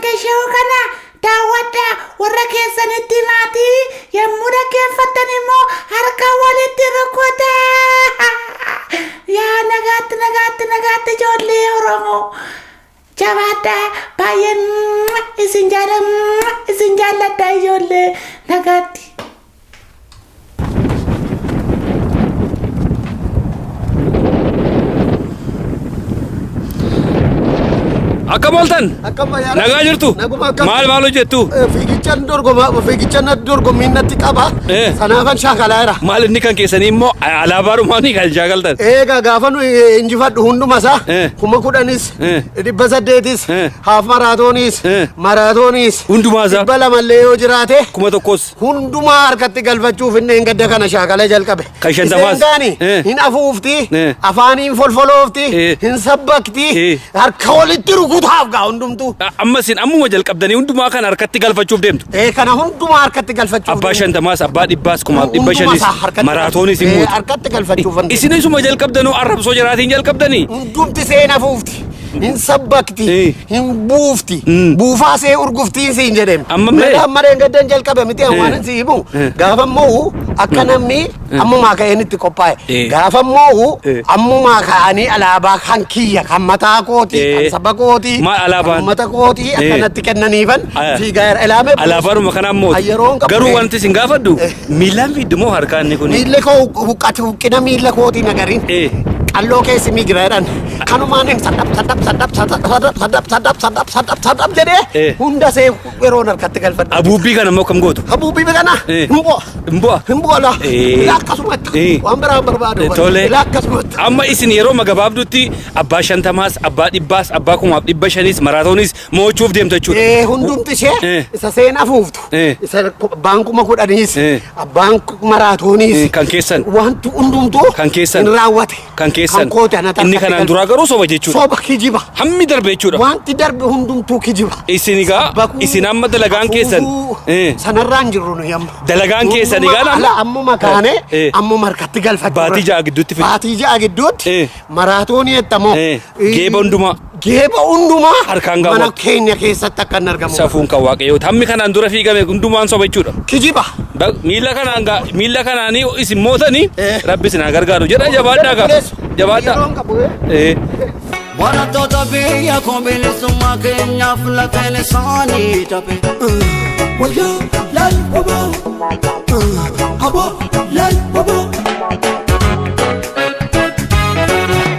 كشو كنا داودا وركيسن التماتي يمودا كيف فتنمو هركا والدي ركودا يا نغات جولي ورمو جوادا باين إسنجالا دايولي نغاتي Akamaltan. Nagaa jirtu. Maal hojjettu? Fiigichaan dorgommiin qaba. Sanaafan shaakalaera. Maal inni kan keessanii immoo alaabaadhumaanii kan shaakaltan. Egaa gaafa nu injifadhu hundumasaa 10,000 800 haaf maraatoonis hundumaasaa 200 yoo jiraate 1,000 hundumaa harkatti galfachuuf inni hin gadda kana shaakala jalqabe. Kan shantamaas. Hin afuufti afaaniin folfoloofti hin sabbakti harka walitti rukutaaf gaa hundumtu. Ammasin ammuma jalqabdanii hundumaa kan harkatti galfachuuf deemtu. Kana hundumaa harkatti galfachuuf. Abbaa shantamaas abbaa dhibbaas 500 maraatoonis immoo harkatti galfachuuf. Isinisuma jalqabdanuu arrabsoo jiraatiin jalqabdanii. Hundumti seen afuufti. hin sabbakti hin buufti buufaasee urguftiin siin jedhem ammareen gaddan jalqabe miti waan siibu gaafa immoo akka namni ammumaa ka'eenitti qophaa'e gaafa immoo ammumaa ka'anii alaabaa kan kiyya kan mataa kooti kan saba kooti kan mata kooti akkanatti kennaniifan fiigaa ilaame alaabaadhuma kanaan mooti garuu wanti isin gaafadhu miilaan fiiddumoo harkaan ni kun miille koo huqqati huqqina miilla kootii nagariin qalloo keessi migireedhaan kanumaan sadap jedhee hunda see yeroo harkatti galfadha. Abuubbii kana immoo kam gootu? Abuubbii kana himbu'a la akkasumatti waan biraa barbaadu. Tole amma isin yeroo gabaabduutti abbaa shantamaas abbaa dhibbaas abbaa 500 maraatoonis mo'achuuf deemtu jechuudha. Hundumti ishee isa seen afuuftu isa abbaan 10,000 abbaan maraatoonis kan keessan wanti hundumtuu kan keessan hin raawwate kan keessan inni kanaan duraa garuu soba jechuudha. Soba kijiba. Hammi darbe jechuudha. Wanti darbe hundumtuu kijiba. Isin egaa isin amma dalagaan keessan sanarraan jirru nu yamma. Dalagaan keessan egaa ammuma kaane ammuma harkatti galfatu. Baatii ja'a gidduutti fide. Baatii ja'a gidduutti maraatoonii jettamoo. Geeba hundumaa. Geeba hundumaa harkaan gaawwatu. Mana keenya keessatti akka hin argamu. Safuun kan waaqayyooti. Hammi kanaan dura fiigame hundumaan soba jechuudha. Kijiba. Miila kanaanii isin mootanii rabbi isin haa gargaaru jedha jabaadhaa qaba. Jabaadhaa. Barattoota biyya koo bilisummaa keenyaaf lafa isaanii dhabe. Wayyaa laal oboo aboo laal oboo.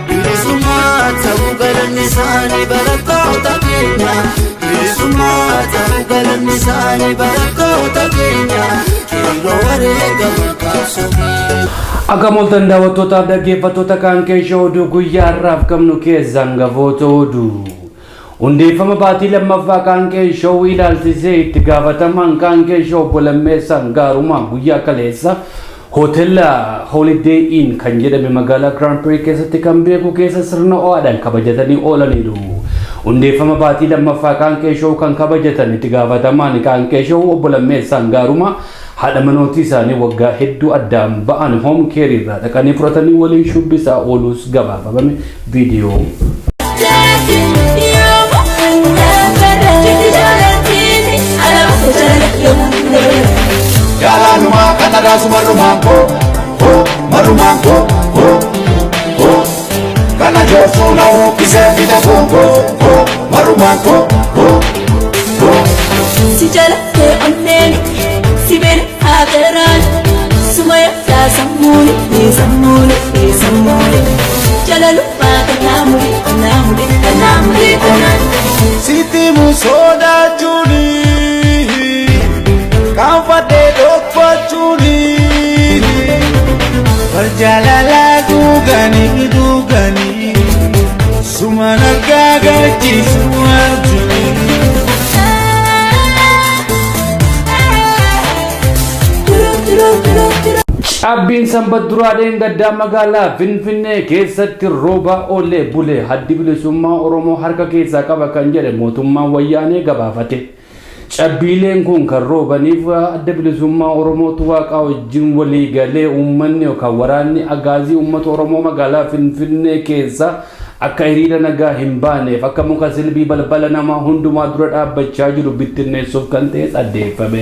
Bilisummaa ta'uu galanni isaanii barattoota keenya. Bilisummaa ta'uu galanni isaanii barattoota keenya. Kiiloo wareegamu kaasumee. Agamoltan daawwattootaaf dhaggeeffattoota kan keessa oduu guyyaa har'aaf qabnu keessaan gafoota oduu. Hundeeffama baatii lammaffaa kan keessa ilaalchisee itti gaafatamaan kan keessa obbo Lammeessaan Gaarumaa guyyaa kaleessa hoteela Holiday Inn kan jedhame magaalaa Grand Prix keessatti kan beeku keessa sirna ho'aadhaan kabajatanii oolaniiru. Hundeeffama baatii lammaffaa kan keessa kan kabajatan itti gaafatamaan kan keessa obbo Lammeessaan Gaarumaa haadha manootii isaanii waggaa hedduu addaan ba'an home care irraa dhaqanii fudhatanii waliin shubbisaa ooluus gabaafame viidiyoo. Yalanuma kanada sumarumanko marumanko kana jofuna ukise bitafunko marumanko sijala ke onneni sibere agaraan sumaya la samuni jalalu pakanamuri kanan siti musoda juni kafate dokpa juni berjalala dugani sumana gagaji semua juni. Abbiin sanbat duraadhaan gaddaa magaalaa Finfinnee keessatti rooba oolee bulee haddi bilisummaa Oromoo harka keessaa qaba kan jedhe mootummaan wayyaanee gabaafate. Cabbiileen kun kan roobaniif adda bilisummaa Oromootu Waaqaa wajjin walii galee uummanni yookaan waraanni agaazii uummata Oromoo magaalaa Finfinnee keessa akka hiriira nagaa hin baaneef akka muka silbii balbala namaa hundumaa dura dhaabbachaa jiru bittinneessuuf kan ta'es addeeffame.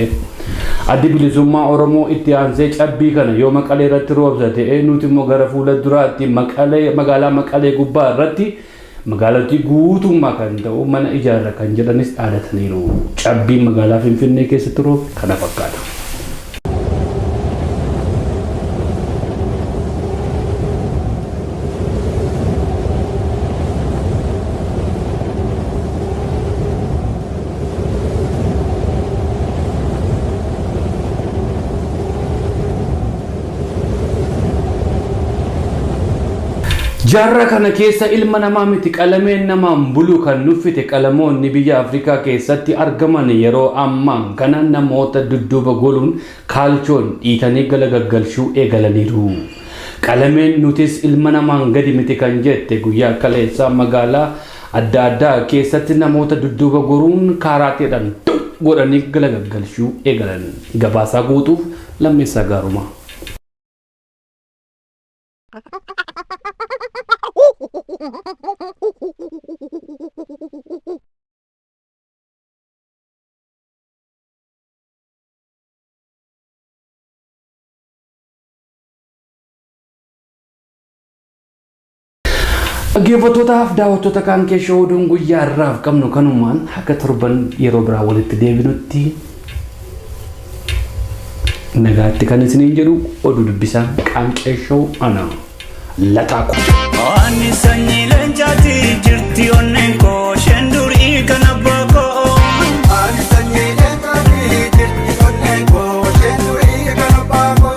Addi bilisummaa Oromoo itti aansee cabbii kana yoo Maqalee irratti roobsate nuti immoo gara fuula duraatti magaalaa Maqalee gubbaa irratti magaalatti guutummaa kan ta'u mana ijaarra kan jedhanis dhaadataniiru. Cabbiin magaalaa Finfinnee keessatti roobe kana fakkaata. Jarra kana keessa ilma namaa miti qalameen namaan bulu kan nuffite qalamoonni biyya Afrikaa keessatti argaman yeroo ammaa kana namoota dudduuba goluun kaalchoon dhiitanii galgalgalchuu eegalaniiru. Qalameen nutis ilma namaan gadi miti kan jette guyyaa kaleessaa magaalaa adda addaa keessatti namoota dudduuba goruun kaaraateedhaan godhanii galgalgalchuu eegalan. Gabaasaa guutuuf Lammeessaa Gaarumaa. Dhaggeeffattootaaf daawwattoota kan keessa oduun guyyaa irraaf qabnu kanumaan akka torban yeroo biraa walitti deebinutti nagaatti kan isiniin jedhu oduu dubbisaan Qaanqeeshoo ana Laxaaqu. Ani sanyii leencaati jirti onneen koo shendurii kan abbaa koo. Ani sanyii leencaati jirti onneen koo shendurii kan abbaa koo.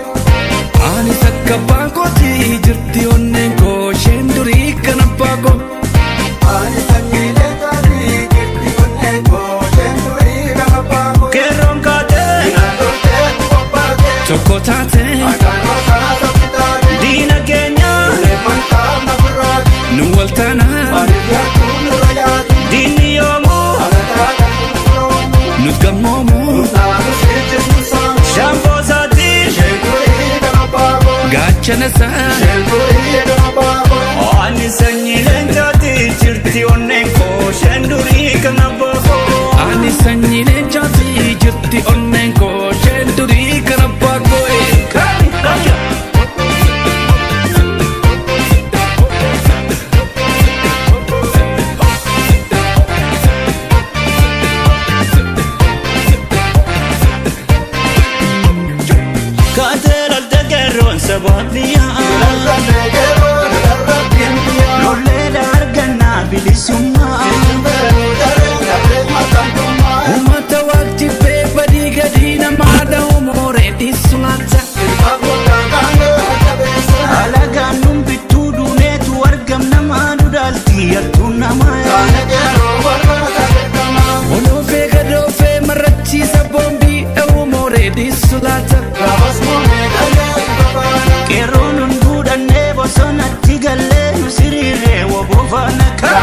Ani sakka baakooti jirti onneen koo shendurii kan abbaa koo. Ani sanyii leencaati jirti onneen koo shendurii kan abbaa koo. Keeroon kaatee tokko taatee diina keenya. Nuwaltana Dini yomu Nutgamomu Shambo zati Gachana sa